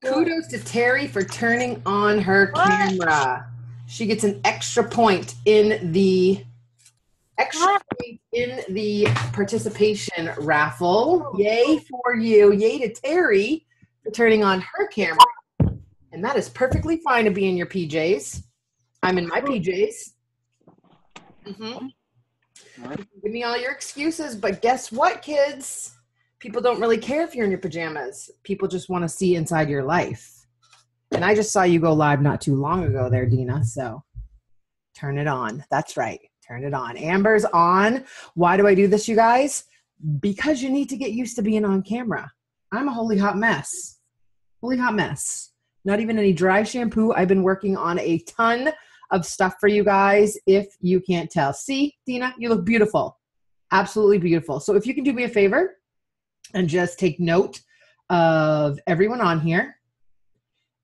Kudos to Terry for turning on her camera. She gets an extra point in the participation raffle. Yay for you. Yay to Terry for turning on her camera. And that is perfectly fine to be in your PJs. I'm in my PJs. Give me all your excuses, but guess what, kids? People don't really care if you're in your pajamas. People just want to see inside your life. And I just saw you go live not too long ago there, Dina. So turn it on. That's right. Turn it on. Amber's on. Why do I do this, you guys? Because you need to get used to being on camera. I'm a holy hot mess. Holy hot mess. Not even any dry shampoo. I've been working on a ton of stuff for you guys, if you can't tell. See, Dina, you look beautiful. Absolutely beautiful. So if you can do me a favor and just take note of everyone on here.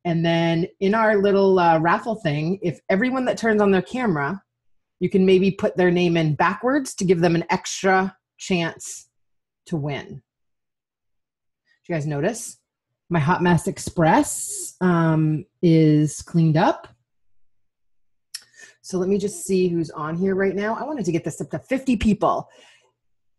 And then in our little raffle thing, if everyone that turns on their camera, you can maybe put their name in backwards to give them an extra chance to win. Did you guys notice? My Hot Mess Express is cleaned up. So let me just see who's on here right now. I wanted to get this up to 50 people.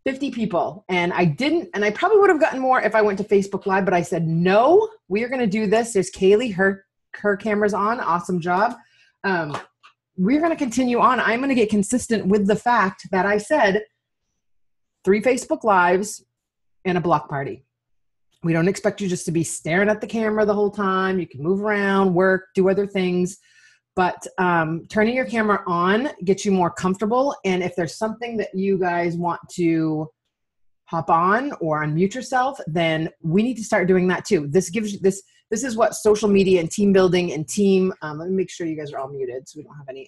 50 people. And I didn't, and I probably would have gotten more if I went to Facebook Live, but I said, no, we are going to do this. There's Kaylee, her camera's on. Awesome job. We're going to continue on. I'm going to get consistent with the fact that I said 3 Facebook Lives and a block party. We don't expect you just to be staring at the camera the whole time. You can move around, work, do other things. But turning your camera on gets you more comfortable. And if there's something that you guys want to hop on or unmute yourself, then we need to start doing that too. This gives you this is what social media and team building and team, let me make sure you guys are all muted so we don't have any,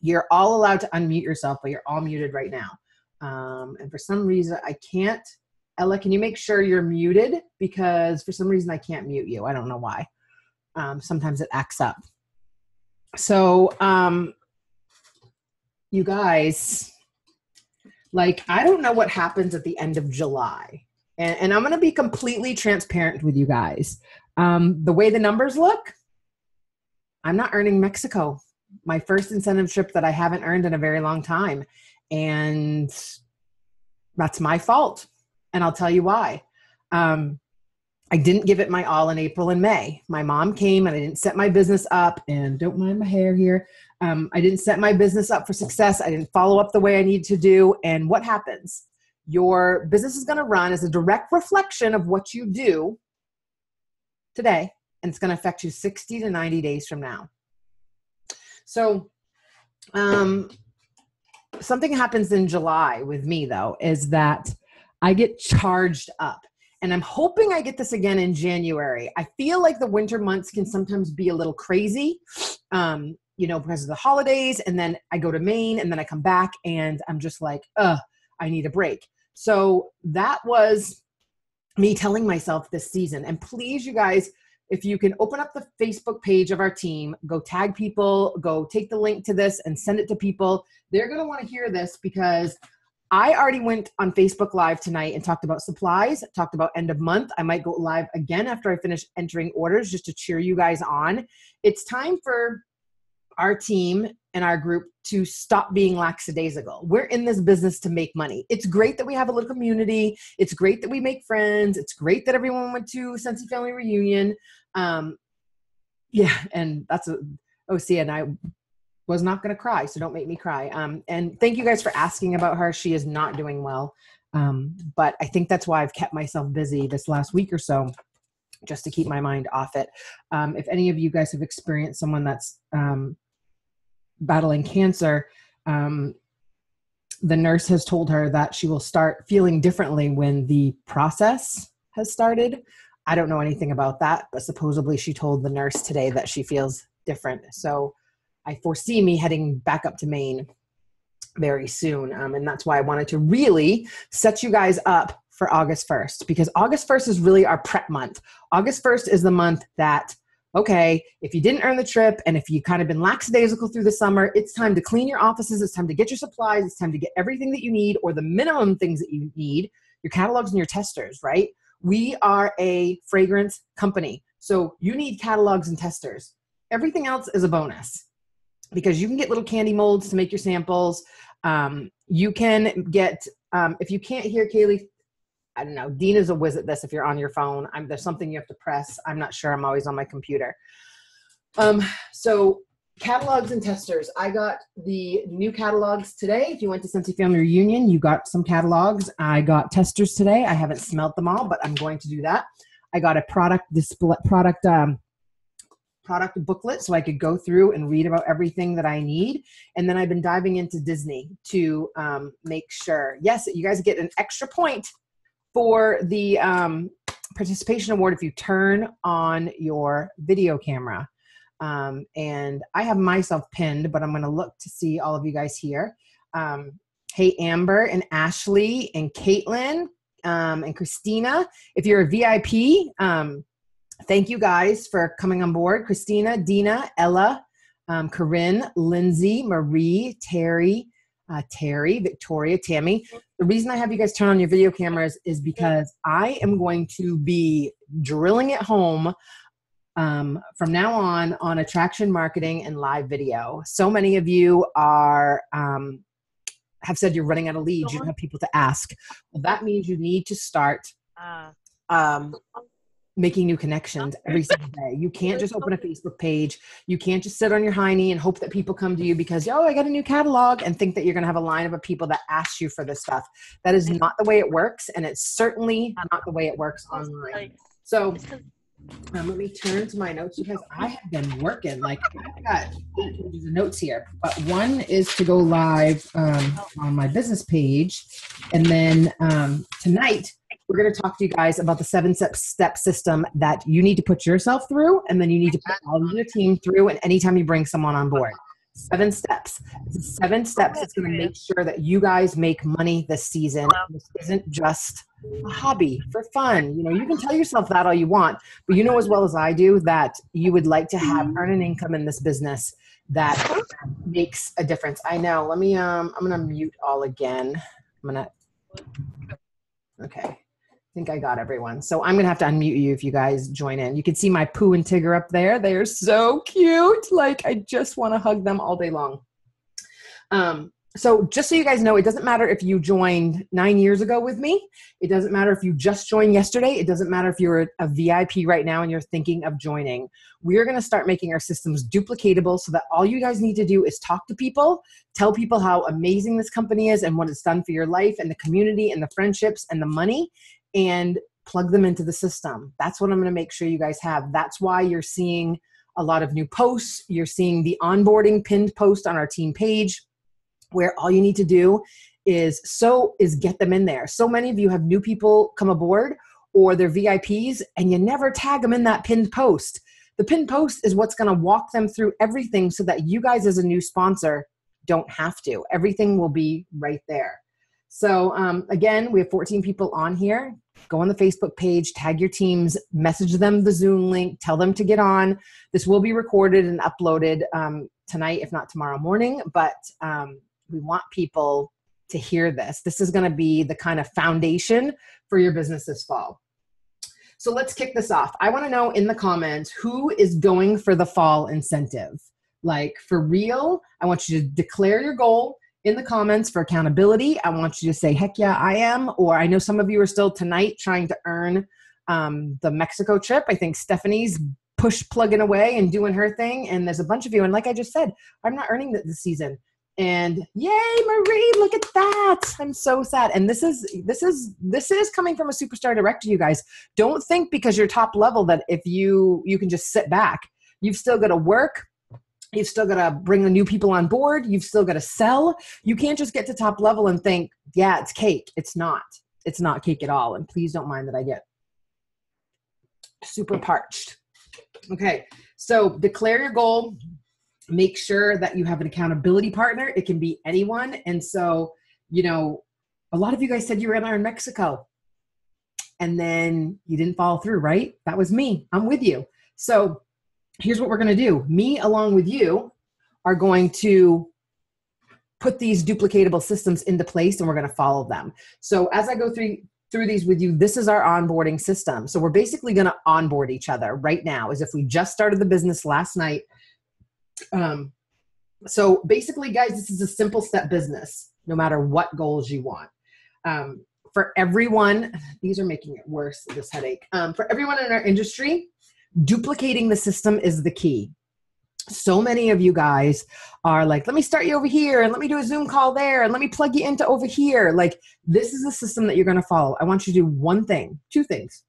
you're all allowed to unmute yourself, but you're all muted right now. And for some reason I can't, Ella, can you make sure you're muted? Because for some reason I can't mute you. I don't know why. Sometimes it acts up. So, you guys, like, I don't know what happens at the end of July. And I'm going to be completely transparent with you guys. The way the numbers look, I'm not earning Mexico. My first incentive trip that I haven't earned in a very long time. And that's my fault. And I'll tell you why. I didn't give it my all in April and May. My mom came and I didn't set my business up, and don't mind my hair here. I didn't set my business up for success. I didn't follow up the way I need to do. And what happens? Your business is going to run as a direct reflection of what you do today. And it's going to affect you 60 to 90 days from now. So, something happens in July with me though, is that I get charged up. And I'm hoping I get this again in January. I feel like the winter months can sometimes be a little crazy, because of the holidays. And then I go to Maine and then I come back and I'm just like, I need a break. So that was me telling myself this season. And please, you guys, if you can open up the Facebook page of our team, go tag people, go take the link to this and send it to people. They're going to want to hear this because I already went on Facebook Live tonight and talked about supplies, talked about end of month. I might go live again after I finish entering orders just to cheer you guys on. It's time for our team and our group to stop being lackadaisical. We're in this business to make money. It's great that we have a little community. It's great that we make friends. It's great that everyone went to Sensi Family Reunion. And that's see, and I was not going to cry, so don't make me cry. And thank you guys for asking about her. She is not doing well. But I think that's why I've kept myself busy this last week or so, just to keep my mind off it. If any of you guys have experienced someone that's battling cancer, the nurse has told her that she will start feeling differently when the process has started. I don't know anything about that, but supposedly she told the nurse today that she feels different. So I foresee me heading back up to Maine very soon. And that's why I wanted to really set you guys up for August 1st, because August 1st is really our prep month. August 1st is the month that okay, if you didn't earn the trip and if you kind of been lackadaisical through the summer, it's time to clean your offices. It's time to get your supplies. It's time to get everything that you need, or the minimum things that you need, your catalogs and your testers, right? We are a fragrance company. So you need catalogs and testers. Everything else is a bonus because you can get little candy molds to make your samples. You can get, if you can't hear Kaylee, I don't know, Dina's a whiz at this if you're on your phone. There's something you have to press. I'm not sure. I'm always on my computer. So catalogs and testers. I got the new catalogs today. If you went to Scentsy Family Reunion, you got some catalogs. I got testers today. I haven't smelt them all, but I'm going to do that. I got a product booklet so I could go through and read about everything that I need. And then I've been diving into Disney to make sure, yes, you guys get an extra point for the participation award if you turn on your video camera. And I have myself pinned, but I'm going to look to see all of you guys here. Hey, Amber and Ashley and Caitlin and Christina, if you're a VIP, thank you guys for coming on board. Christina, Dina, Ella, Corinne, Lindsay, Marie, Terry, Victoria, Tammy. The reason I have you guys turn on your video cameras is because I am going to be drilling it home from now on attraction marketing and live video. So many of you are have said you're running out of leads. You don't have people to ask. Well, that means you need to start making new connections every single day. You can't just open a Facebook page. You can't just sit on your hiney and hope that people come to you because, oh, I got a new catalog, and think that you're going to have a line of people that ask you for this stuff. That is not the way it works, and it's certainly not the way it works online. So let me turn to my notes because I have been working. Like, I've got 8 pages of notes here, but one is to go live on my business page. And then tonight, we're going to talk to you guys about the 7-step system that you need to put yourself through, and then you need to put all of your team through, and anytime you bring someone on board. 7 steps. 7 steps that's going to make sure that you guys make money this season. This isn't just a hobby for fun. You know, you can tell yourself that all you want, but you know as well as I do that you would like to earn an income in this business that makes a difference. I know. Let me, I'm going to mute all again. Okay. I think I got everyone. So I'm going to have to unmute you if you guys join in. You can see my Pooh and Tigger up there. They are so cute. Like, I just want to hug them all day long. So just so you guys know, it doesn't matter if you joined 9 years ago with me. It doesn't matter if you just joined yesterday. It doesn't matter if you're a VIP right now and you're thinking of joining. We're going to start making our systems duplicatable so that all you guys need to do is talk to people, tell people how amazing this company is and what it's done for your life and the community and the friendships and the money, and plug them into the system. That's what I'm going to make sure you guys have. That's why you're seeing a lot of new posts. You're seeing the onboarding pinned post on our team page, where all you need to do is get them in there. So many of you have new people come aboard or they're VIPs and you never tag them in that pinned post. The pinned post is what's going to walk them through everything so that you guys as a new sponsor don't have to. Everything will be right there. So again, we have 14 people on here. Go on the Facebook page, tag your teams, message them the Zoom link, tell them to get on. This will be recorded and uploaded tonight, if not tomorrow morning, but we want people to hear this. This is going to be the kind of foundation for your business this fall. So let's kick this off. I want to know in the comments, who is going for the fall incentive? Like, for real, I want you to declare your goal in the comments for accountability. I want you to say, heck yeah, I am. Or I know some of you are still tonight trying to earn the Mexico trip. I think Stephanie's plugging away and doing her thing. And there's a bunch of you. And like I just said, I'm not earning this season. And yay, Marie, look at that. I'm so sad. And this is coming from a superstar director, you guys. Don't think because you're top level that if you can just sit back. You've still got to work. You've still got to bring the new people on board. You've still got to sell. You can't just get to top level and think, yeah, it's cake. It's not. It's not cake at all. And please don't mind that I get super parched. Okay, so declare your goal. Make sure that you have an accountability partner. It can be anyone. And so, you know, a lot of you guys said you were in Mexico and then you didn't follow through, right? That was me. I'm with you. So here's what we're going to do. Me, along with you, are going to put these duplicatable systems into place, and we're going to follow them. So as I go through these with you, this is our onboarding system. So we're basically going to onboard each other right now as if we just started the business last night. So basically, guys, this is a simple step business, no matter what goals you want. For everyone, these are making it worse, this headache. For everyone in our industry, duplicating the system is the key. So many of you guys are like, let me start you over here and let me do a Zoom call there and let me plug you into over here. Like, this is the system that you're going to follow. I want you to do one thing, two things.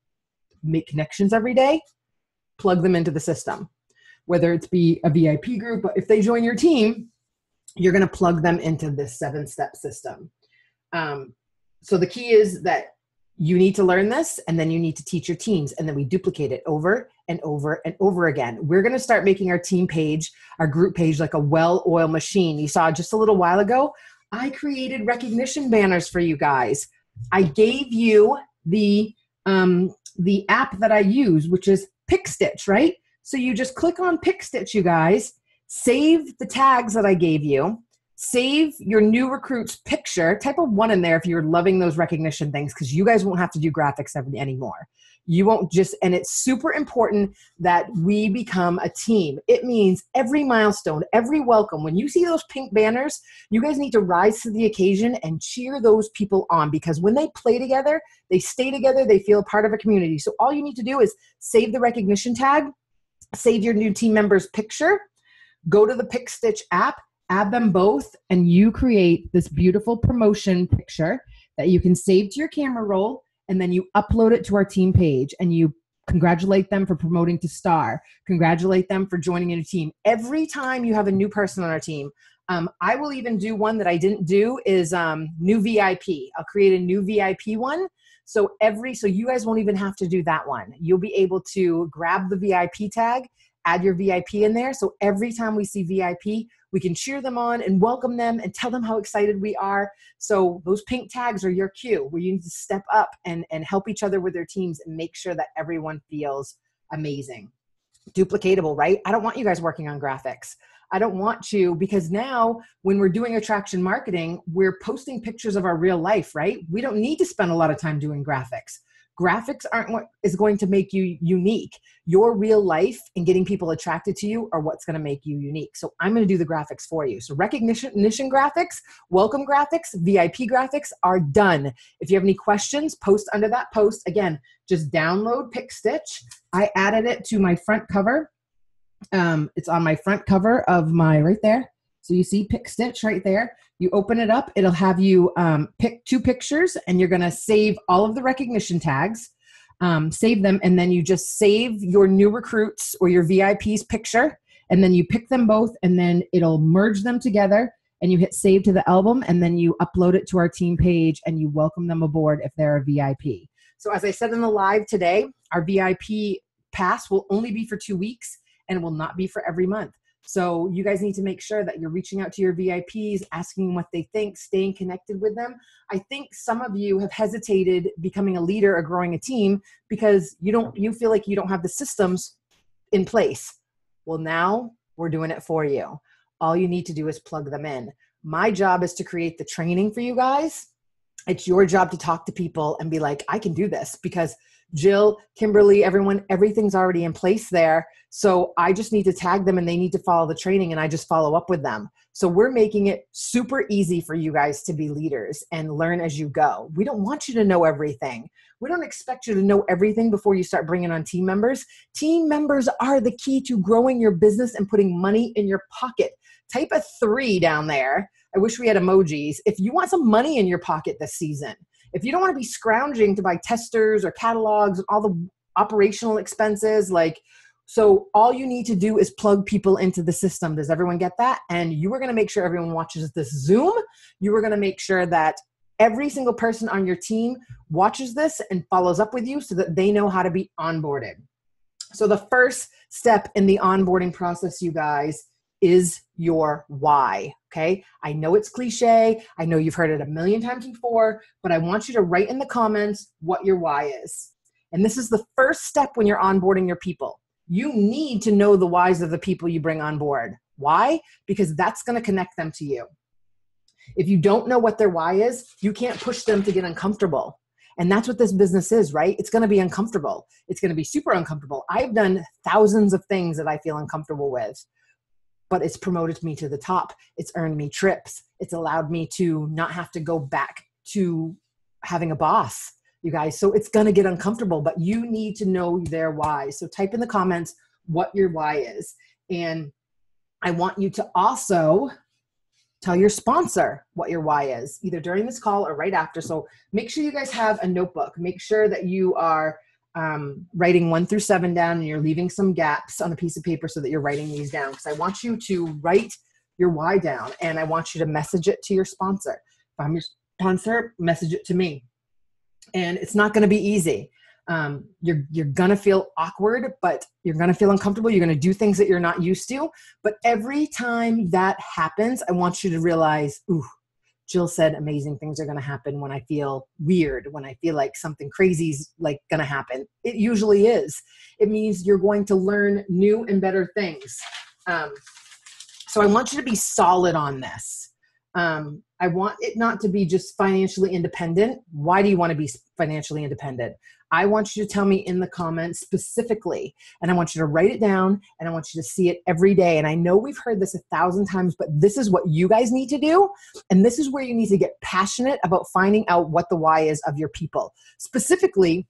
Make connections every day, plug them into the system. Whether it's be a VIP group, but if they join your team, you're going to plug them into this 7-step system. So the key is that you need to learn this, and then you need to teach your teams, and then we duplicate it over and over and over again. We're going to start making our team page, our group page, like a well-oiled machine. You saw just a little while ago, I created recognition banners for you guys. I gave you the app that I use, which is PickStitch, right? So you just click on PickStitch, you guys, save the tags that I gave you, save your new recruit's picture, type a 1 in there if you're loving those recognition things, because you guys won't have to do graphics anymore. You won't just, and it's super important that we become a team. It means every milestone, every welcome. When you see those pink banners, you guys need to rise to the occasion and cheer those people on, because when they play together, they stay together, they feel part of a community. So all you need to do is save the recognition tag, save your new team member's picture, go to the PickStitch app, add them both, and you create this beautiful promotion picture that you can save to your camera roll, and then you upload it to our team page, and you congratulate them for promoting to star, congratulate them for joining a new team. Every time you have a new person on our team, I will even do one that I didn't do is new VIP. I'll create a new VIP one. So you guys won't even have to do that one. You'll be able to grab the VIP tag, add your VIP in there. So every time we see VIP, we can cheer them on and welcome them and tell them how excited we are. So those pink tags are your cue where you need to step up and help each other with their teams and make sure that everyone feels amazing. Duplicatable, right? I don't want you guys working on graphics. I don't want you, because now when we're doing attraction marketing, we're posting pictures of our real life, right? We don't need to spend a lot of time doing graphics. Graphics aren't what is going to make you unique. Your real life and getting people attracted to you are what's going to make you unique. So I'm going to do the graphics for you. So recognition graphics, welcome graphics, VIP graphics are done. If you have any questions, post under that post. Again, just download PickStitch. I added it to my front cover. It's on my front cover of my, right there. So you see PickStitch right there. You open it up, it'll have you pick 2 pictures, and you're gonna save all of the recognition tags, save them, and then you just save your new recruits or your VIP's picture, and then you pick them both, and then it'll merge them together, and you hit save to the album, and then you upload it to our team page, and you welcome them aboard if they're a VIP. So as I said in the live today, our VIP pass will only be for 2 weeks, and will not be for every month. So you guys need to make sure that you're reaching out to your VIPs, asking what they think, staying connected with them. I think some of you have hesitated becoming a leader or growing a team because you feel like you don't have the systems in place. Well, now we're doing it for you. All you need to do is plug them in. My job is to create the training for you guys. It's your job to talk to people and be like, I can do this, because Jill, Kimberly, everything's already in place there. So I just need to tag them and they need to follow the training, and I just follow up with them. So we're making it super easy for you guys to be leaders and learn as you go. We don't want you to know everything. We don't expect you to know everything before you start bringing on team members. Team members are the key to growing your business and putting money in your pocket. Type a 3 down there. I wish we had emojis. If you want some money in your pocket this season, if you don't want to be scrounging to buy testers or catalogs and all the operational expenses, so all you need to do is plug people into the system. Does everyone get that? And you are going to make sure everyone watches this Zoom. You are going to make sure that every single person on your team watches this and follows up with you so that they know how to be onboarded. So the first step in the onboarding process, you guys, is your why, okay? I know it's cliche. I know you've heard it a million times before, but I want you to write in the comments what your why is. And this is the first step when you're onboarding your people. You need to know the whys of the people you bring on board. Why? Because that's going to connect them to you. If you don't know what their why is, you can't push them to get uncomfortable. And that's what this business is, right? It's going to be uncomfortable. It's going to be super uncomfortable. I've done thousands of things that I feel uncomfortable with, but it's promoted me to the top. It's earned me trips. It's allowed me to not have to go back to having a boss, you guys. So it's going to get uncomfortable, but you need to know their why. So type in the comments what your why is. And I want you to also tell your sponsor what your why is, either during this call or right after. So make sure you guys have a notebook. Make sure that you are writing 1 through 7 down, and you're leaving some gaps on a piece of paper so that you're writing these down. Because I want you to write your why down, and I want you to message it to your sponsor. If I'm your sponsor, message it to me. And it's not going to be easy. You're going to feel awkward, but you're going to feel uncomfortable. You're going to do things that you're not used to. But every time that happens, I want you to realize, ooh, Jill said amazing things are going to happen when I feel weird, when I feel like something crazy is like going to happen. It usually is. It means you're going to learn new and better things. So I want you to be solid on this. I want it not to be just financially independent. Why do you want to be financially independent? I want you to tell me in the comments specifically, and I want you to write it down, and I want you to see it every day. And I know we've heard this 1,000 times, but this is what you guys need to do. And this is where you need to get passionate about finding out what the why is of your people. Specifically,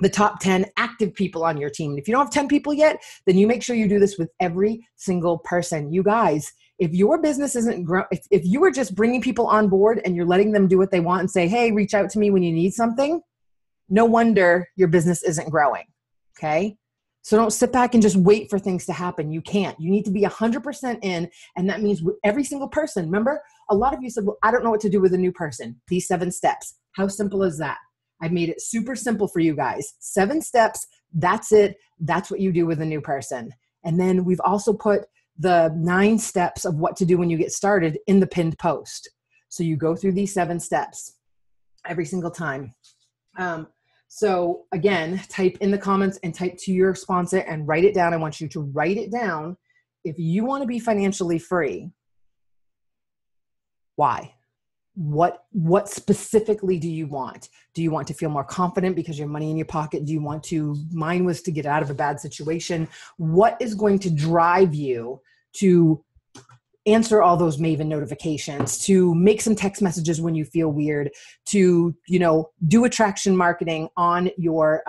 the top 10 active people on your team. And if you don't have 10 people yet, then you make sure you do this with every single person. You guys, if your business isn't growing, if you are just bringing people on board and you're letting them do what they want and say, hey, reach out to me when you need something, no wonder your business isn't growing, okay? So don't sit back and just wait for things to happen. You can't. You need to be 100% in, and that means with every single person. Remember, a lot of you said, well, I don't know what to do with a new person. These 7 steps. How simple is that? I've made it super simple for you guys. 7 steps, that's it. That's what you do with a new person. And then we've also put the 9 steps of what to do when you get started in the pinned post. So you go through these 7 steps every single time. So again, type in the comments and type to your sponsor and write it down. I want you to write it down. If you want to be financially free, why? What specifically do you want? Do you want to feel more confident because you have money in your pocket? Do you want to, mine was to get out of a bad situation. What is going to drive you to answer all those Maven notifications, to make some text messages when you feel weird, to, do attraction marketing on your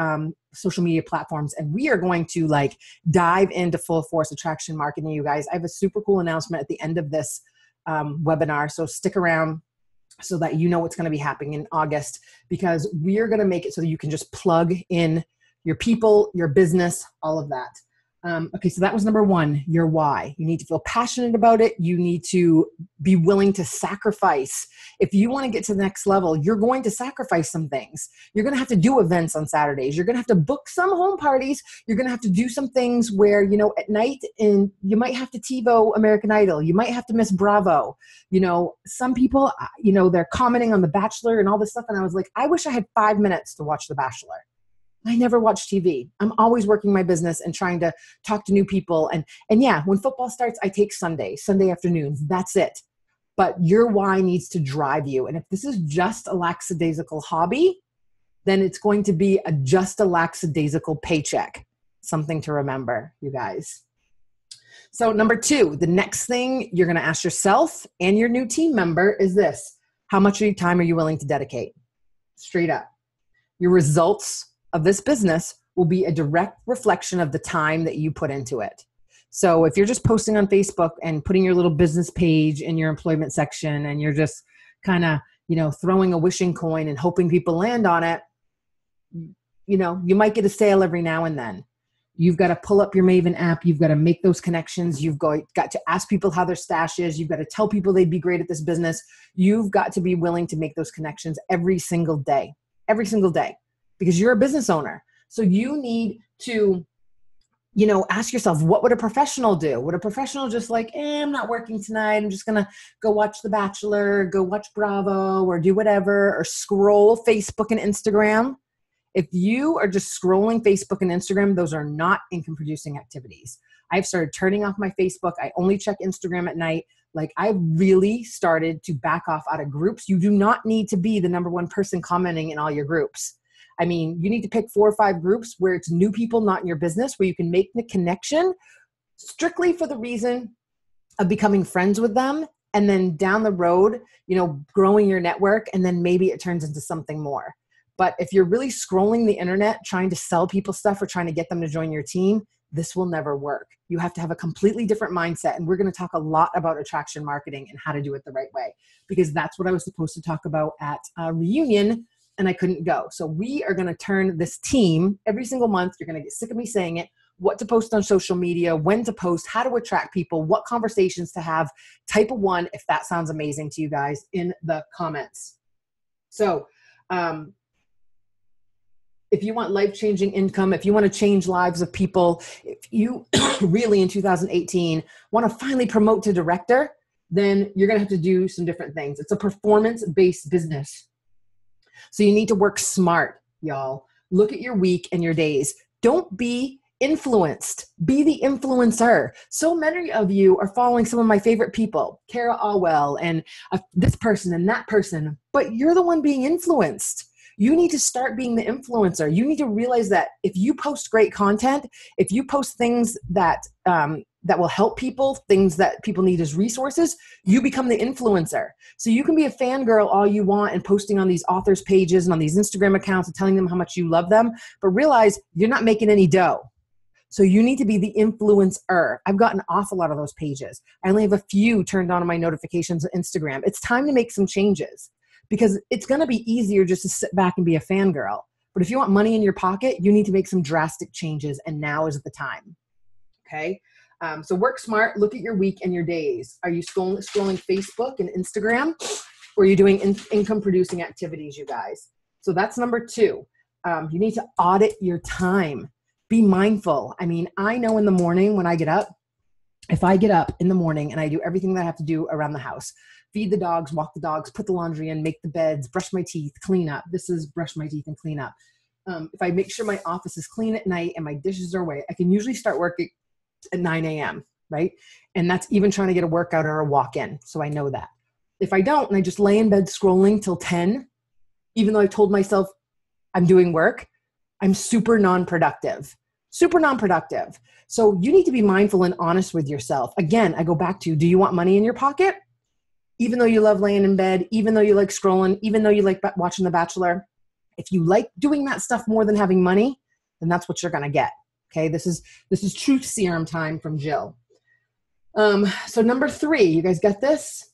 social media platforms? And we are going to dive into full force attraction marketing, you guys. I have a super cool announcement at the end of this webinar. So stick around so that you know what's going to be happening in August, because we are going to make it so that you can just plug in your people, your business, all of that. Okay, so that was number 1, your why. You need to feel passionate about it. You need to be willing to sacrifice. If you want to get to the next level, you're going to sacrifice some things. You're going to have to do events on Saturdays. You're going to have to book some home parties. You're going to have to do some things where, at night, and you might have to TiVo American Idol. You might have to miss Bravo. Some people, they're commenting on The Bachelor and all this stuff. And I was like, I wish I had 5 minutes to watch The Bachelor. I never watch TV. I'm always working my business and trying to talk to new people. And yeah, when football starts, I take Sunday afternoons. That's it. But your why needs to drive you. And if this is just a lackadaisical hobby, then it's going to be just a lackadaisical paycheck. Something to remember, you guys. So number 2, the next thing you're going to ask yourself and your new team member is this: how much of your time are you willing to dedicate? Straight up. Your results of this business will be a direct reflection of the time that you put into it. So if you're just posting on Facebook and putting your little business page in your employment section, and you're just kind of, throwing a wishing coin and hoping people land on it, you might get a sale every now and then. You've got to pull up your Maven app. You've got to make those connections. You've got to ask people how their stash is. You've got to tell people they'd be great at this business. You've got to be willing to make those connections every single day, because you're a business owner. So you need to, ask yourself, what would a professional do? Would a professional just I'm not working tonight. I'm just going to go watch The Bachelor, go watch Bravo, or do whatever, or scroll Facebook and Instagram? If you are just scrolling Facebook and Instagram, those are not income producing activities. I've started turning off my Facebook. I only check Instagram at night. Like, I've really started to back off out of groups. You do not need to be the number one person commenting in all your groups. I mean, you need to pick 4 or 5 groups where it's new people, not in your business, where you can make the connection strictly for the reason of becoming friends with them. And then down the road, growing your network, and then maybe it turns into something more. But if you're really scrolling the internet, trying to sell people stuff or trying to get them to join your team, this will never work. You have to have a completely different mindset. And we're going to talk a lot about attraction marketing and how to do it the right way, because that's what I was supposed to talk about at a reunion and I couldn't go. So we are going to turn this team every single month. You're going to get sick of me saying it. What to post on social media, when to post, how to attract people, what conversations to have. Type a 1 if that sounds amazing to you guys in the comments. So if you want life-changing income, if you want to change lives of people, if you really in 2018 want to finally promote to director, then you're going to have to do some different things. It's a performance-based business. So you need to work smart, y'all. Look at your week and your days. Don't be influenced. Be the influencer. So many of you are following some of my favorite people, Cara Alwell and this person and that person, but you're the one being influenced. You need to start being the influencer. You need to realize that if you post great content, if you post things that will help people, things that people need as resources, you become the influencer. So you can be a fangirl all you want and posting on these authors' pages and on these Instagram accounts and telling them how much you love them, but realize you're not making any dough. So you need to be the influencer. I've gotten off a lot of those pages. I only have a few turned on my notifications on Instagram. It's time to make some changes, because it's going to be easier just to sit back and be a fangirl. But if you want money in your pocket, you need to make some drastic changes, and now is the time. Okay? So work smart. Look at your week and your days. Are you scrolling Facebook and Instagram, or are you doing income-producing activities, you guys? So that's number 2. You need to audit your time. Be mindful. I mean, I know in the morning when I get up, if I get up in the morning and I do everything that I have to do around the house, feed the dogs, walk the dogs, put the laundry in, make the beds, brush my teeth, clean up. This is brush my teeth and clean up. If I make sure my office is clean at night and my dishes are away, I can usually start working at 9 a.m., right? And that's even trying to get a workout or a walk in. So I know that. If I don't, and I just lay in bed scrolling till 10, even though I told myself I'm doing work, I'm super non-productive. So you need to be mindful and honest with yourself. Again, I go back to, do you want money in your pocket? Even though you love laying in bed, even though you like scrolling, even though you like watching The Bachelor, if you like doing that stuff more than having money, then that's what you're going to get. Okay. This is truth serum time from Jill. So number 3, you guys get this?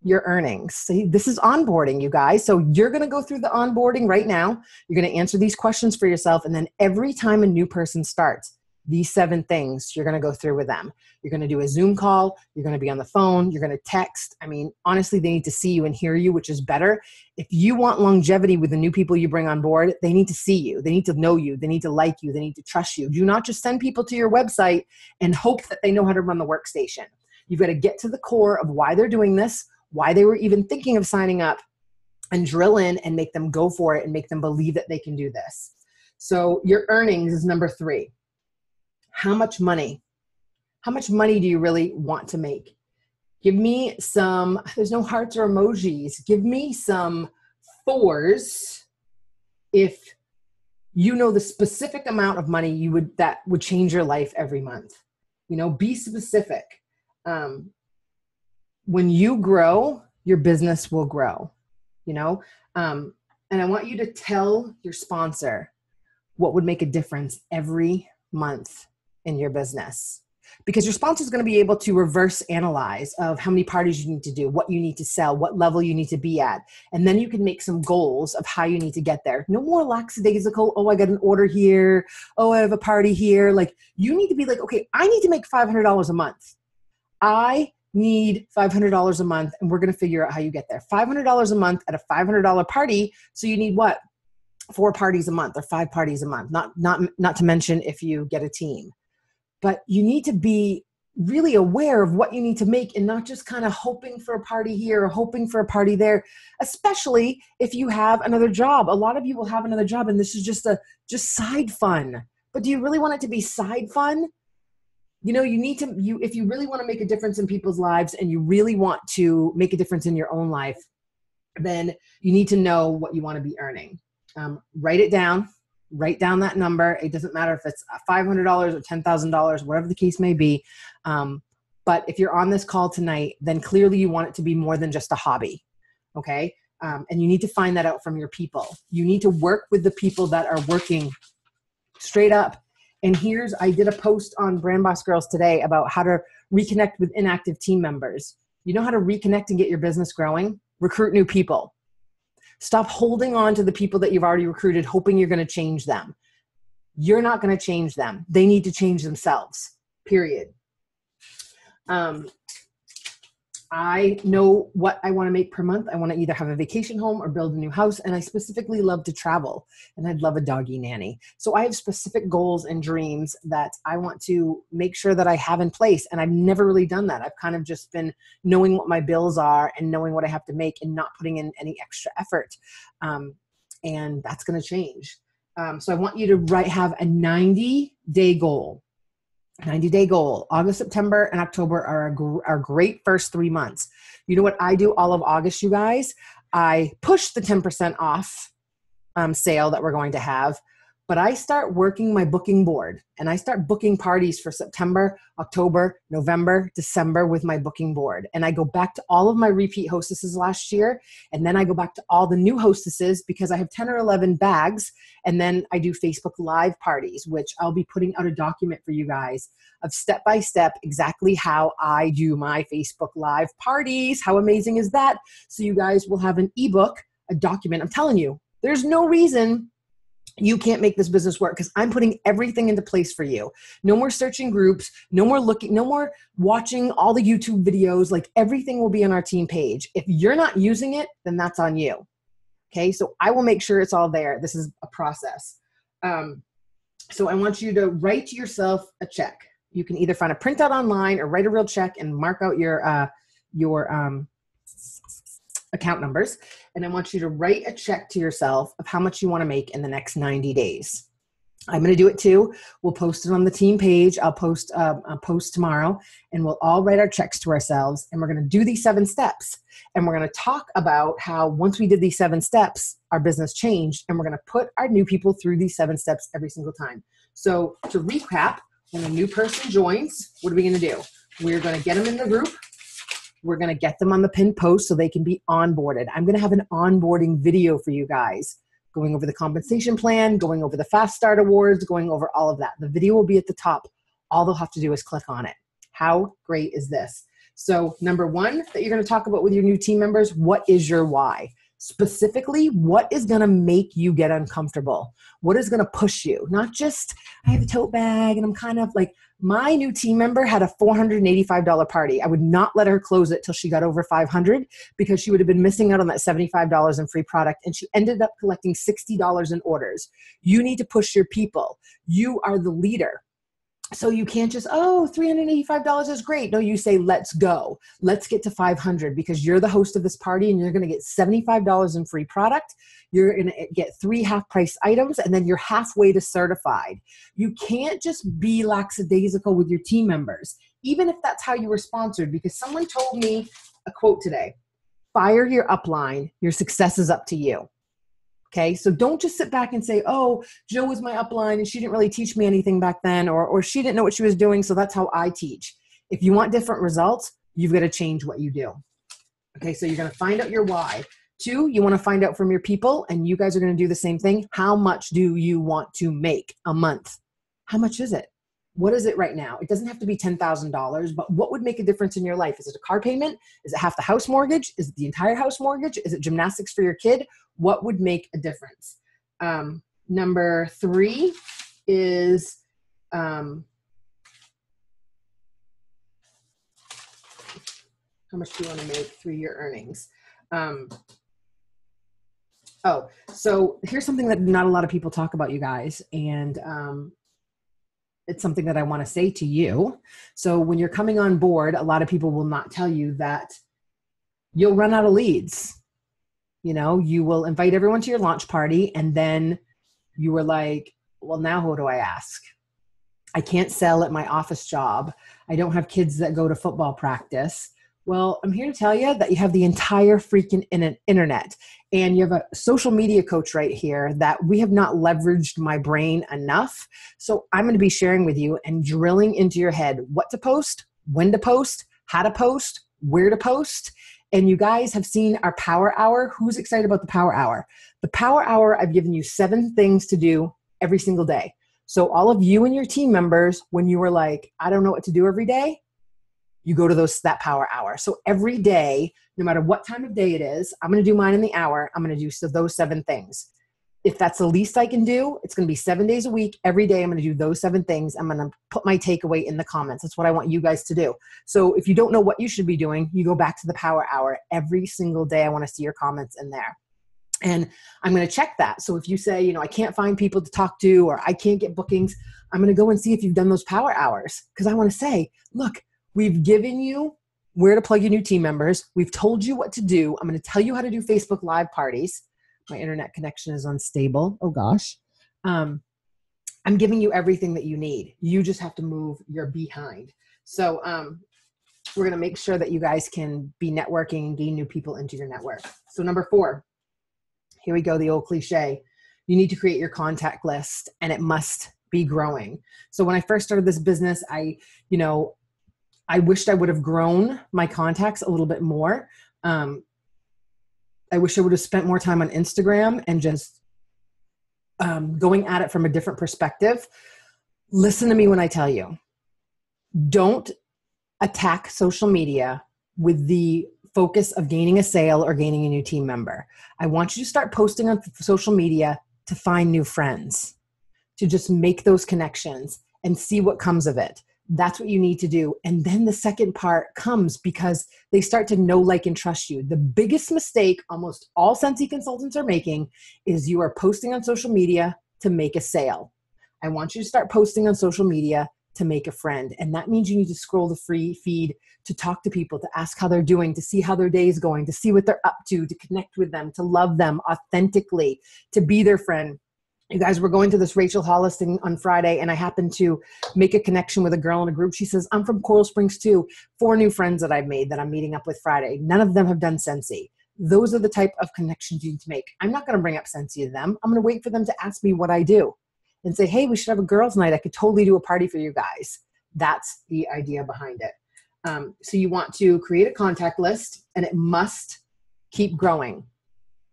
Your earnings. See, this is onboarding, you guys. So you're going to go through the onboarding right now. You're going to answer these questions for yourself. And then every time a new person starts, these 7 things you're going to go through with them. You're going to do a Zoom call. You're going to be on the phone. You're going to text. I mean, honestly, they need to see you and hear you, which is better. If you want longevity with the new people you bring on board, they need to see you. They need to know you. They need to like you. They need to trust you. Do not just send people to your website and hope that they know how to run the workstation. You've got to get to the core of why they're doing this, why they were even thinking of signing up, and drill in and make them go for it and make them believe that they can do this. So your earnings is number 3. How much money? How much money do you really want to make? Give me some, there's no hearts or emojis. Give me some 4s if you know the specific amount of money that would change your life every month. Be specific. When you grow, your business will grow, and I want you to tell your sponsor what would make a difference every month in your business, because your sponsor is going to be able to reverse analyze of how many parties you need to do, what you need to sell, what level you need to be at. And then you can make some goals of how you need to get there. No more lackadaisical, oh, I got an order here. Oh, I have a party here. Like, you need to be like, okay, I need to make $500 a month. I need $500 a month, and we're going to figure out how you get there. $500 a month at a $500 party. So you need what? 4 parties a month or 5 parties a month. Not to mention if you get a team. But you need to be really aware of what you need to make and not just kind of hoping for a party here or hoping for a party there, especially if you have another job. A lot of you will have another job and this is just side fun. But do you really want it to be side fun? You know, if you really want to make a difference in people's lives and you really want to make a difference in your own life, then you need to know what you want to be earning. Write it down. Write down that number. It doesn't matter if it's $500 or $10,000, whatever the case may be. But if you're on this call tonight, then clearly you want it to be more than just a hobby. Okay. And you need to find that out from your people. You need to work with the people that are working straight up. And I did a post on Brand Boss Girls today about how to reconnect with inactive team members. You know how to reconnect and get your business growing? Recruit new people. Stop holding on to the people that you've already recruited, hoping you're going to change them. You're not going to change them. They need to change themselves, period. I know what I want to make per month. I want to either have a vacation home or build a new house. And I specifically love to travel and I'd love a doggy nanny. So I have specific goals and dreams that I want to make sure that I have in place. And I've never really done that. I've kind of just been knowing what my bills are and knowing what I have to make and not putting in any extra effort. And that's going to change. So I want you to have a 90-day goal. 90-day goal. August, September, and October are great first 3 months. You know what I do all of August, you guys? I push the 10% off sale that we're going to have, but I start working my booking board and I start booking parties for September, October, November, December with my booking board. And I go back to all of my repeat hostesses last year. And then I go back to all the new hostesses because I have 10 or 11 bags. And then I do Facebook Live parties, which I'll be putting out a document for you guys of step-by-step exactly how I do my Facebook Live parties. How amazing is that? So you guys will have an ebook, a document. I'm telling you, there's no reason you can't make this business work because I'm putting everything into place for you. No more searching groups, no more watching all the YouTube videos. Like everything will be on our team page. If you're not using it, then that's on you. Okay. So I will make sure it's all there. This is a process. So I want you to write yourself a check. You can either find a printout online or write a real check and mark out your account numbers. And I want you to write a check to yourself of how much you want to make in the next 90 days. I'm going to do it too. We'll post it on the team page. I'll post a post tomorrow and we'll all write our checks to ourselves. And we're going to do these 7 steps. And we're going to talk about how once we did these 7 steps, our business changed. And we're going to put our new people through these 7 steps every single time. So to recap, when a new person joins, what are we going to do? We're going to get them in the group. We're going to get them on the pinned post so they can be onboarded. I'm going to have an onboarding video for you guys, going over the compensation plan, going over the Fast Start Awards, going over all of that. The video will be at the top. All they'll have to do is click on it. How great is this? So number 1 that you're going to talk about with your new team members, what is your why? Specifically, what is going to make you get uncomfortable? What is going to push you? Not just, I have a tote bag and I'm kind of like, my new team member had a $485 party. I would not let her close it till she got over 500 because she would have been missing out on that $75 in free product. And she ended up collecting $60 in orders. You need to push your people. You are the leader. So you can't just, $385 is great. No, you say, let's go. Let's get to 500 because you're the host of this party and you're going to get $75 in free product. You're going to get 3 half-price items and then you're halfway to certified. You can't just be lackadaisical with your team members, even if that's how you were sponsored, because someone told me a quote today, fire your upline. Your success is up to you. Okay, so don't just sit back and say, oh, Joe was my upline and she didn't really teach me anything back then, or she didn't know what she was doing, so that's how I teach. If you want different results, you've got to change what you do. Okay, so you're going to find out your why. 2, you want to find out from your people, and you guys are going to do the same thing. How much do you want to make a month? How much is it? What is it right now? It doesn't have to be $10,000, but what would make a difference in your life? Is it a car payment? Is it half the house mortgage? Is it the entire house mortgage? Is it gymnastics for your kid? What would make a difference? Number 3 is how much do you want to make through your earnings? So here's something that not a lot of people talk about, you guys. And it's something that I want to say to you. So when you're coming on board, a lot of people will not tell you that you'll run out of leads. You know, you will invite everyone to your launch party, and then you were like, well, now who do I ask? I can't sell at my office job. I don't have kids that go to football practice. Well, I'm here to tell you that you have the entire freaking internet, and you have a social media coach right here that we have not leveraged my brain enough. So I'm going to be sharing with you and drilling into your head what to post, when to post, how to post, where to post. And you guys have seen our power hour. Who's excited about the power hour? The power hour, I've given you 7 things to do every single day. So all of you and your team members, when you were like, I don't know what to do every day, you go to that power hour. So every day, no matter what time of day it is, I'm going to do mine in the hour. I'm going to do those 7 things. If that's the least I can do, it's going to be 7 days a week. Every day I'm going to do those 7 things. I'm going to put my takeaway in the comments. That's what I want you guys to do. So if you don't know what you should be doing, you go back to the power hour every single day. I want to see your comments in there. And I'm going to check that. So if you say, you know, I can't find people to talk to, or I can't get bookings, I'm going to go and see if you've done those power hours. Because I want to say, look, we've given you where to plug your new team members. We've told you what to do. I'm going to tell you how to do Facebook Live parties. My internet connection is unstable. Oh gosh. I'm giving you everything that you need. You just have to move your behind. So we're going to make sure that you guys can be networking and gain new people into your network. So number 4, here we go. The old cliche. You need to create your contact list, and it must be growing. So when I first started this business, I wished I would have grown my contacts a little bit more. I wish I would have spent more time on Instagram and just going at it from a different perspective. Listen to me when I tell you, don't attack social media with the focus of gaining a sale or gaining a new team member. I want you to start posting on social media to find new friends, to just make those connections and see what comes of it. That's what you need to do. And then the second part comes because they start to know, like, and trust you. The biggest mistake almost all Scentsy consultants are making is you are posting on social media to make a sale. I want you to start posting on social media to make a friend. And that means you need to scroll the free feed to talk to people, to ask how they're doing, to see how their day is going, to see what they're up to connect with them, to love them authentically, to be their friend. You guys, we're going to this Rachel Hollis thing on Friday, and I happened to make a connection with a girl in a group. She says, I'm from Coral Springs too. 4 new friends that I've made that I'm meeting up with Friday. None of them have done Scentsy. Those are the type of connections you need to make. I'm not going to bring up Scentsy to them. I'm going to wait for them to ask me what I do and say, hey, we should have a girls' night. I could totally do a party for you guys. That's the idea behind it. So you want to create a contact list, and it must keep growing.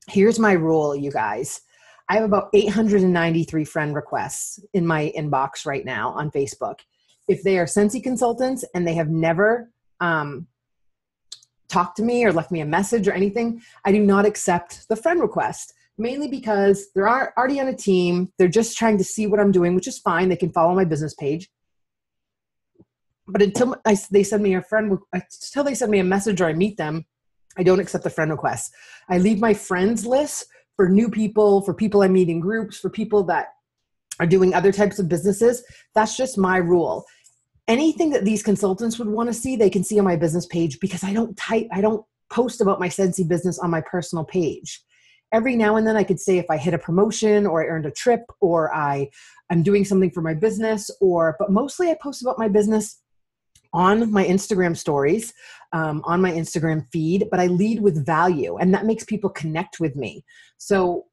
Here's my rule, you guys. I have about 893 friend requests in my inbox right now on Facebook. If they are Scentsy consultants and they have never talked to me or left me a message or anything, I do not accept the friend request, mainly because they're already on a team. They're just trying to see what I'm doing, which is fine. They can follow my business page. But until they send me until they send me a message or I meet them, I don't accept the friend request. I leave my friends list for new people, for people I meet in groups, for people that are doing other types of businesses. That's just my rule. Anything that these consultants would want to see, they can see on my business page, because I don't post about my Scentsy business on my personal page. Every now and then I could say if I hit a promotion or I earned a trip or I'm doing something for my business, but mostly I post about my business on my Instagram stories, on my Instagram feed, but I lead with value, and that makes people connect with me. So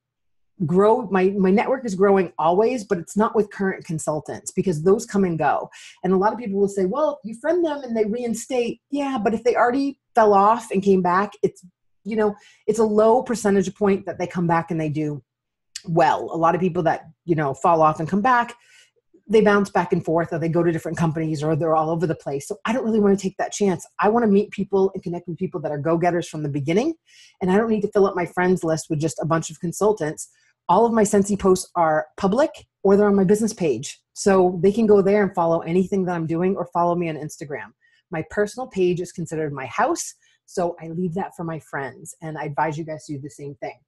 my network is growing always, but it's not with current consultants, because those come and go. And a lot of people will say, well, you friend them and they reinstate. Yeah, but if they already fell off and came back, it's a low percentage point that they come back and they do well. A lot of people that, fall off and come back, they bounce back and forth, or they go to different companies, or they're all over the place. So I don't really want to take that chance. I want to meet people and connect with people that are go-getters from the beginning. And I don't need to fill up my friends list with just a bunch of consultants. All of my Scentsy posts are public, or they're on my business page. So they can go there and follow anything that I'm doing, or follow me on Instagram. My personal page is considered my house. So I leave that for my friends. And I advise you guys to do the same thing.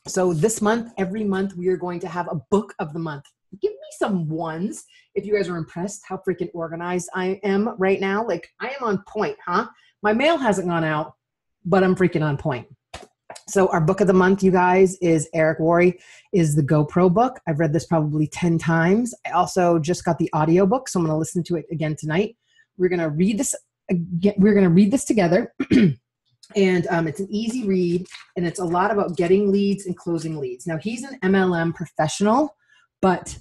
So this month, every month, we are going to have a book of the month. give me some ones if you guys are impressed how freaking organized I am right now. Like, I am on point, huh? My mail hasn't gone out, but I'm freaking on point. So our book of the month, you guys, is Eric Worre is the GoPro book. I've read this probably 10 times. I also just got the audiobook, so I'm going to listen to it again tonight. We're going to read this again. We're going to read this together. And it's an easy read, and it's a lot about getting leads and closing leads. Now, he's an MLM professional, but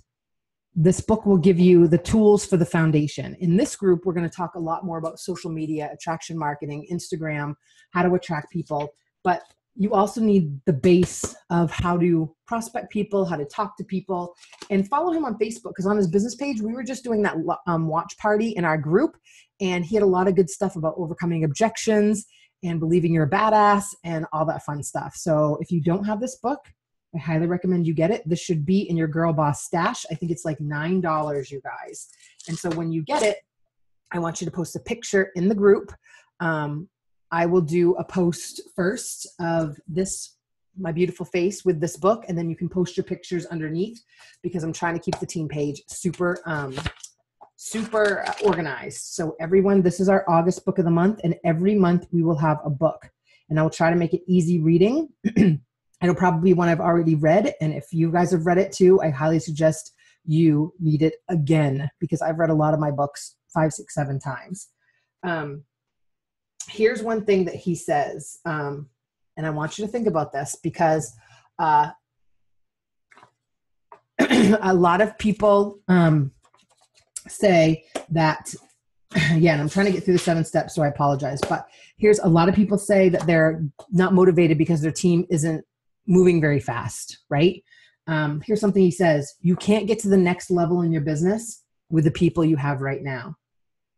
this book will give you the tools for the foundation. In this group, we're going to talk a lot more about social media, attraction marketing, Instagram, how to attract people. But you also need the base of how to prospect people, how to talk to people, and follow him on Facebook, because on his business page, we were just doing that watch party in our group, and he had a lot of good stuff about overcoming objections and believing you're a badass and all that fun stuff. So if you don't have this book, I highly recommend you get it. This should be in your Girl Boss stash. I think it's like $9, you guys. And so when you get it, I want you to post a picture in the group. I will do a post first of this, my beautiful face with this book, and then you can post your pictures underneath, because I'm trying to keep the team page super organized. So everyone, this is our August book of the month, and every month we will have a book, and I will try to make it easy reading. It'll probably be one I've already read, and if you guys have read it too, I highly suggest you read it again, because I've read a lot of my books 5, 6, 7 times. Here's one thing that he says, and I want you to think about this, because a lot of people say that, yeah, and I'm trying to get through the 7 steps, so I apologize, but here's a lot of people say that they're not motivated because their team isn't moving very fast, right? Here's something he says: you can't get to the next level in your business with the people you have right now.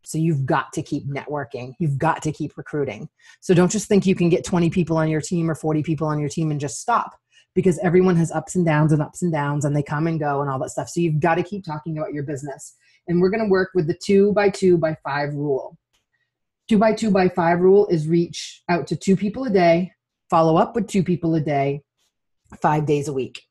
So you've got to keep networking. You've got to keep recruiting. So don't just think you can get 20 people on your team or 40 people on your team and just stop, because everyone has ups and downs, and they come and go and all that stuff. So you've got to keep talking about your business. And we're going to work with the 2x2x5 rule. 2x2x5 rule is reach out to 2 people a day, follow up with 2 people a day, 5 days a week.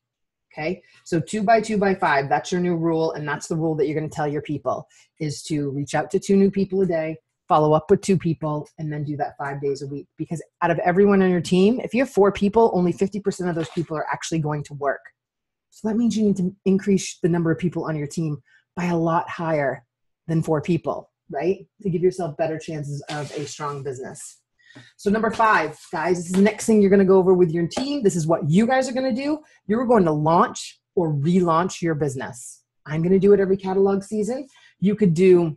Okay. So 2x2x5, that's your new rule. And that's the rule that you're going to tell your people, is to reach out to 2 new people a day, follow up with 2 people, and then do that 5 days a week. Because out of everyone on your team, if you have 4 people, only 50% of those people are actually going to work. So that means you need to increase the number of people on your team by a lot higher than 4 people, right? To give yourself better chances of a strong business. So number 5, guys, this is the next thing you're going to go over with your team. This is what you guys are going to do. You're going to launch or relaunch your business. I'm going to do it every catalog season. You could do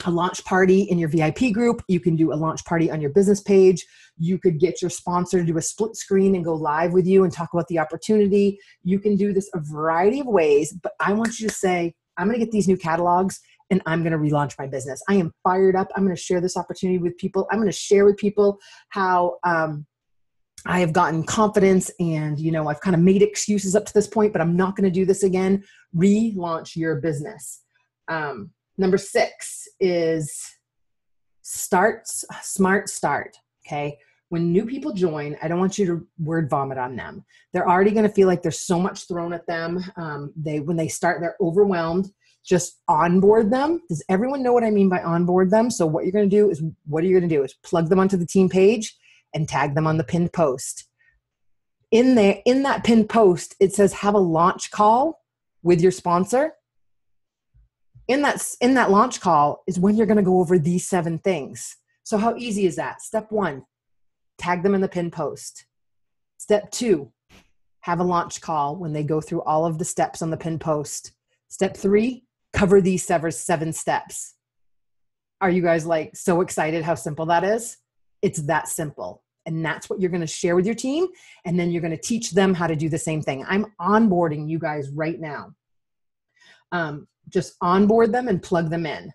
a launch party in your VIP group. You can do a launch party on your business page. You could get your sponsor to do a split screen and go live with you and talk about the opportunity. You can do this a variety of ways, but I want you to say, I'm going to get these new catalogs and I'm going to relaunch my business. I am fired up. I'm going to share this opportunity with people. I'm going to share with people how I have gotten confidence, and, you know, I've kind of made excuses up to this point, but I'm not going to do this again. Relaunch your business. Number 6 is smart start. Okay. When new people join, I don't want you to word vomit on them. They're already going to feel like there's so much thrown at them. When they start, they're overwhelmed. Just onboard them. Does everyone know what I mean by onboard them? So what you're going to do is plug them onto the team page and tag them on the pinned post. In that pinned post, it says have a launch call with your sponsor. In that launch call is when you're going to go over these 7 things. So how easy is that? Step 1, tag them in the pinned post. Step 2, have a launch call when they go through all of the steps on the pinned post. Step 3, cover these 7 steps. Are you guys like so excited how simple that is? It's that simple. And that's what you're going to share with your team. And then you're going to teach them how to do the same thing. I'm onboarding you guys right now. Just onboard them and plug them in.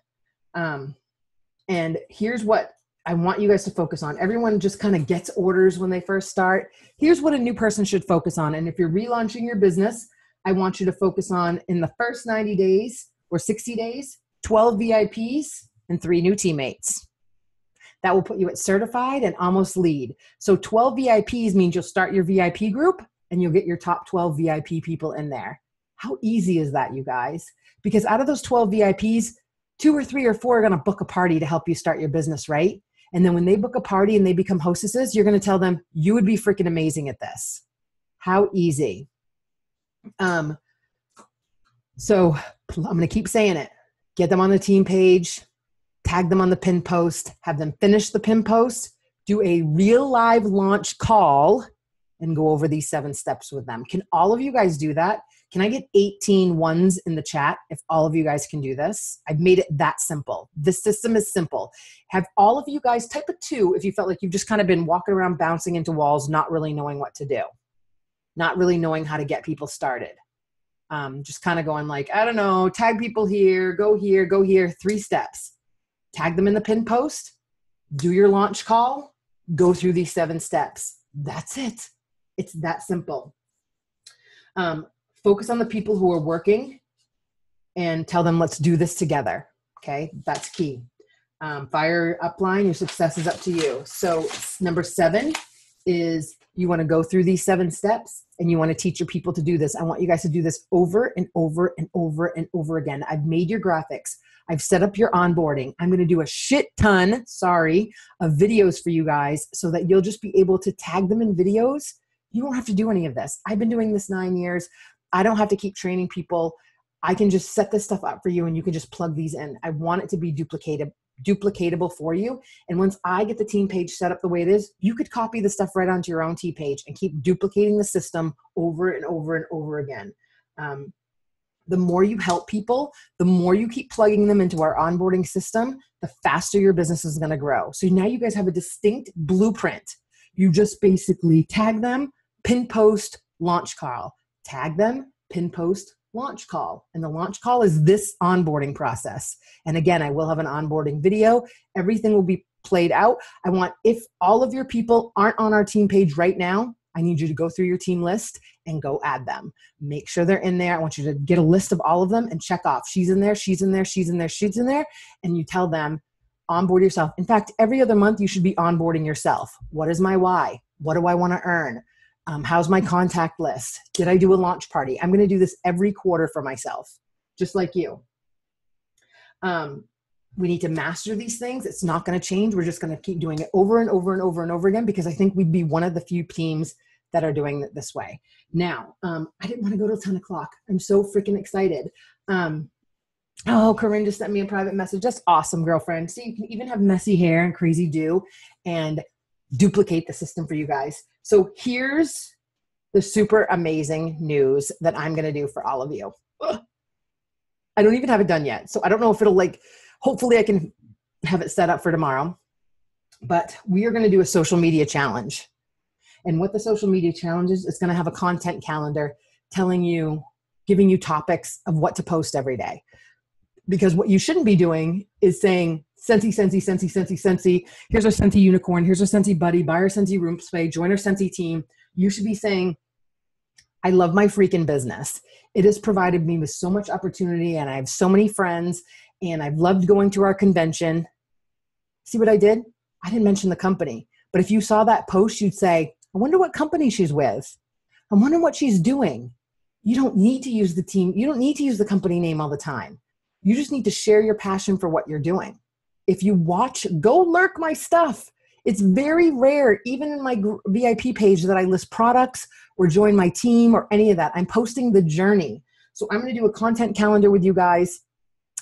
And here's what I want you guys to focus on. Everyone just kind of gets orders when they first start. Here's what a new person should focus on. And if you're relaunching your business, I want you to focus on, in the first 90 days or 60 days, 12 VIPs and 3 new teammates. That will put you at certified and almost lead. So 12 VIPs means you'll start your VIP group and you'll get your top 12 VIP people in there. How easy is that, you guys? Because out of those 12 VIPs, 2 or 3 or 4 are going to book a party to help you start your business, right? And then when they book a party and they become hostesses, you're going to tell them, you would be freaking amazing at this. How easy. So I'm going to keep saying it. Get them on the team page, tag them on the pin post, have them finish the pin post, do a real live launch call, and go over these 7 steps with them. Can all of you guys do that? Can I get 18 ones in the chat if all of you guys can do this? I've made it that simple. This system is simple. Have all of you guys type a 2 if you felt like you've just kind of been walking around bouncing into walls, not really knowing what to do, not really knowing how to get people started. Just kind of going like, I don't know, tag people here, go here, go here, 3 steps. Tag them in the pin post, do your launch call, go through these 7 steps. That's it. It's that simple. Focus on the people who are working and tell them, let's do this together. Okay, that's key. Fire upline, your success is up to you. So number 7 is you want to go through these 7 steps and you want to teach your people to do this. I want you guys to do this over and over and over and over again. I've made your graphics. I've set up your onboarding. I'm going to do a shit ton, of videos for you guys so that you'll just be able to tag them in videos. You don't have to do any of this. I've been doing this 9 years. I don't have to keep training people. I can just set this stuff up for you and you can just plug these in. I want it to be duplicatable for you. And once I get the team page set up the way it is, you could copy the stuff right onto your own team page and keep duplicating the system over and over and over again. The more you help people, the more you keep plugging them into our onboarding system, the faster your business is going to grow. So now you guys have a distinct blueprint. You just basically tag them, pin post, launch call. Tag them, pin post, launch call. And the launch call is this onboarding process. And again, I will have an onboarding video. Everything will be played out. I want, if all of your people aren't on our team page right now, I need you to go through your team list and go add them. Make sure they're in there. I want you to get a list of all of them and check off. She's in there, she's in there, she's in there, she's in there. And you tell them, onboard yourself. In fact, every other month you should be onboarding yourself. What is my why? What do I want to earn? How's my contact list? Did I do a launch party? I'm going to do this every quarter for myself, just like you. We need to master these things. It's not going to change. We're just going to keep doing it over and over and over and over again because I think we'd be one of the few teams that are doing it this way. Now, I didn't want to go till 10 o'clock. I'm so freaking excited. Oh, Corinne just sent me a private message. That's awesome, girlfriend. See, you can even have messy hair and crazy do and duplicate the system for you guys. So here's the super amazing news that I'm going to do for all of you. Ugh. I don't even have it done yet. So I don't know if it'll hopefully I can have it set up for tomorrow, but we are going to do a social media challenge. And what the social media challenge is, it's going to have a content calendar telling you, giving you topics of what to post every day. Because what you shouldn't be doing is saying, Scentsy, Scentsy, Scentsy, Scentsy, Scentsy. Here's our Scentsy unicorn. Here's our Scentsy buddy. Buy our Scentsy room spray. Join our Scentsy team. You should be saying, I love my freaking business. It has provided me with so much opportunity and I have so many friends and I've loved going to our convention. See what I did? I didn't mention the company. But if you saw that post, you'd say, I wonder what company she's with. I wonder what she's doing. You don't need to use the team. You don't need to use the company name all the time. You just need to share your passion for what you're doing. If you watch, go lurk my stuff. It's very rare, even in my VIP page, that I list products or join my team or any of that. I'm posting the journey. So I'm going to do a content calendar with you guys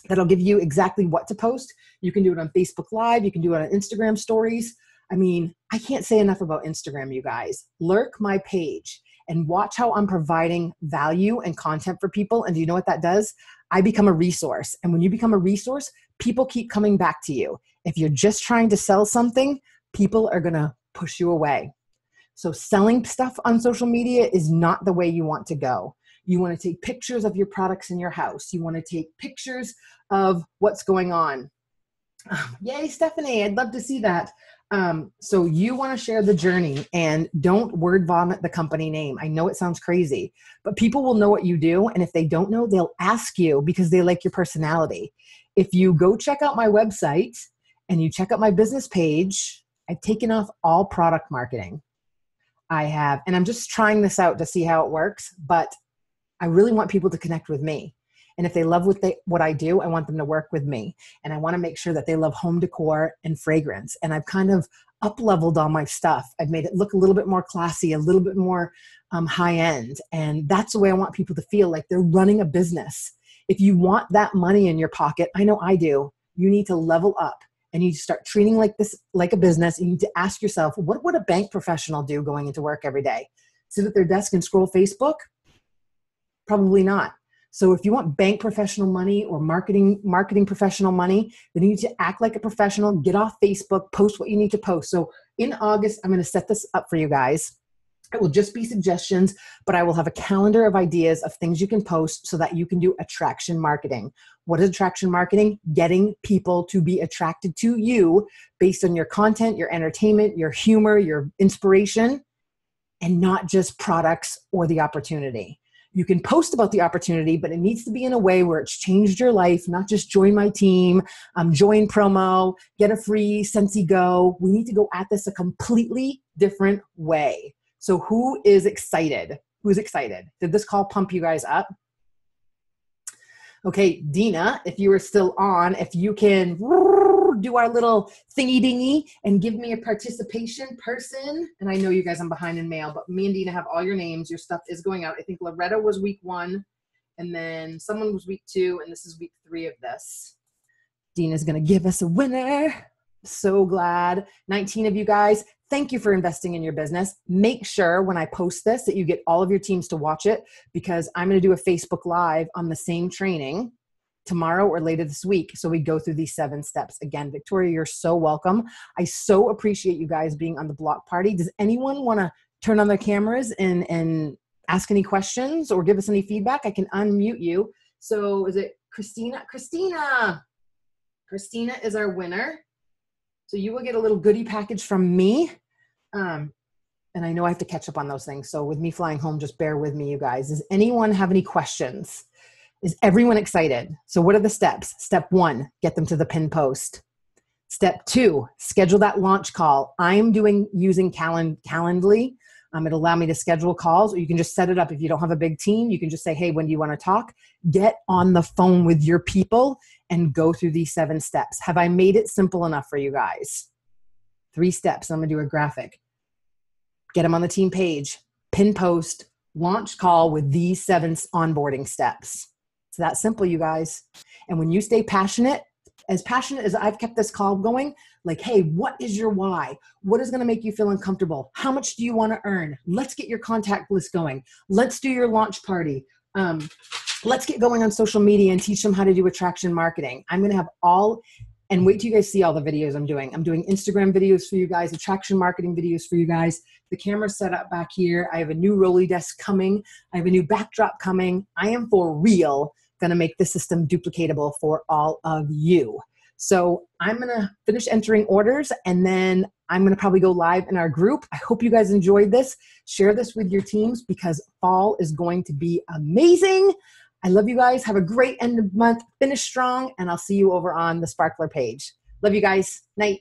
that'll give you exactly what to post. You can do it on Facebook Live. You can do it on Instagram stories. I mean, I can't say enough about Instagram, you guys. Lurk my page and watch how I'm providing value and content for people. And do you know what that does? I become a resource. And when you become a resource, people keep coming back to you. If you're just trying to sell something, people are going to push you away. So selling stuff on social media is not the way you want to go. You want to take pictures of your products in your house. You want to take pictures of what's going on. Yay, Stephanie. I'd love to see that. So you want to share the journey and don't word vomit the company name. I know it sounds crazy, but people will know what you do. And if they don't know, they'll ask you because they like your personality. If you go check out my website and you check out my business page, I've taken off all product marketing. I have, and I'm just trying this out to see how it works, but I really want people to connect with me. And if they love what I do, I want them to work with me. And I want to make sure that they love home decor and fragrance. And I've kind of up-leveled all my stuff. I've made it look a little bit more classy, a little bit more high-end. And that's the way I want people to feel, like they're running a business. If you want that money in your pocket, I know I do, you need to level up and you need to start treating like this, like a business. You need to ask yourself, what would a bank professional do going into work every day? Sit at their desk and scroll Facebook? Probably not. So if you want bank professional money or marketing professional money, then you need to act like a professional, get off Facebook, post what you need to post. So in August, I'm going to set this up for you guys. It will just be suggestions, but I will have a calendar of ideas of things you can post so that you can do attraction marketing. What is attraction marketing? Getting people to be attracted to you based on your content, your entertainment, your humor, your inspiration, and not just products or the opportunity. You can post about the opportunity, but it needs to be in a way where it's changed your life, not just join my team, join promo, get a free Scentsy Go. We need to go at this a completely different way. So who is excited? Who's excited? Did this call pump you guys up? Okay, Dina, if you are still on, if you can do our little thingy dingy and give me a participation person. And I know you guys, I'm behind in mail, but me and Dina have all your names. Your stuff is going out. I think Loretta was week 1 and then someone was week 2 and this is week 3 of this. Dina's going to give us a winner. So glad. 19 of you guys, thank you for investing in your business. Make sure when I post this that you get all of your teams to watch it because I'm going to do a Facebook Live on the same training tomorrow or later this week. So we go through these 7 steps. Again, Victoria, you're so welcome. I so appreciate you guys being on the block party. Does anyone want to turn on their cameras and ask any questions or give us any feedback? I can unmute you. So is it Christina? Christina is our winner. So you will get a little goodie package from me. And I know I have to catch up on those things. So with me flying home, just bear with me, you guys. Does anyone have any questions? Is everyone excited? So what are the steps? Step 1, get them to the pin post. Step 2, schedule that launch call. I'm using Calendly. It'll allow me to schedule calls, or you can just set it up. If you don't have a big team, you can just say, hey, when do you want to talk? Get on the phone with your people and go through these 7 steps. Have I made it simple enough for you guys? 3 steps. I'm going to do a graphic. Get them on the team page, pin post, launch call with these 7 onboarding steps. It's that simple, you guys. And when you stay passionate as I've kept this call going, like, hey, what is your why? What is going to make you feel uncomfortable? How much do you want to earn? Let's get your contact list going. Let's do your launch party. Let's get going on social media and teach them how to do attraction marketing. I'm going to have and wait till you guys see all the videos I'm doing. I'm doing Instagram videos for you guys, attraction marketing videos for you guys. The camera's set up back here. I have a new Rolly desk coming. I have a new backdrop coming. I am for real going to make the system duplicatable for all of you. So I'm going to finish entering orders and then I'm going to probably go live in our group. I hope you guys enjoyed this. Share this with your teams because fall is going to be amazing. I love you guys. Have a great end of month. Finish strong, and I'll see you over on the Sparkler page. Love you guys. Night.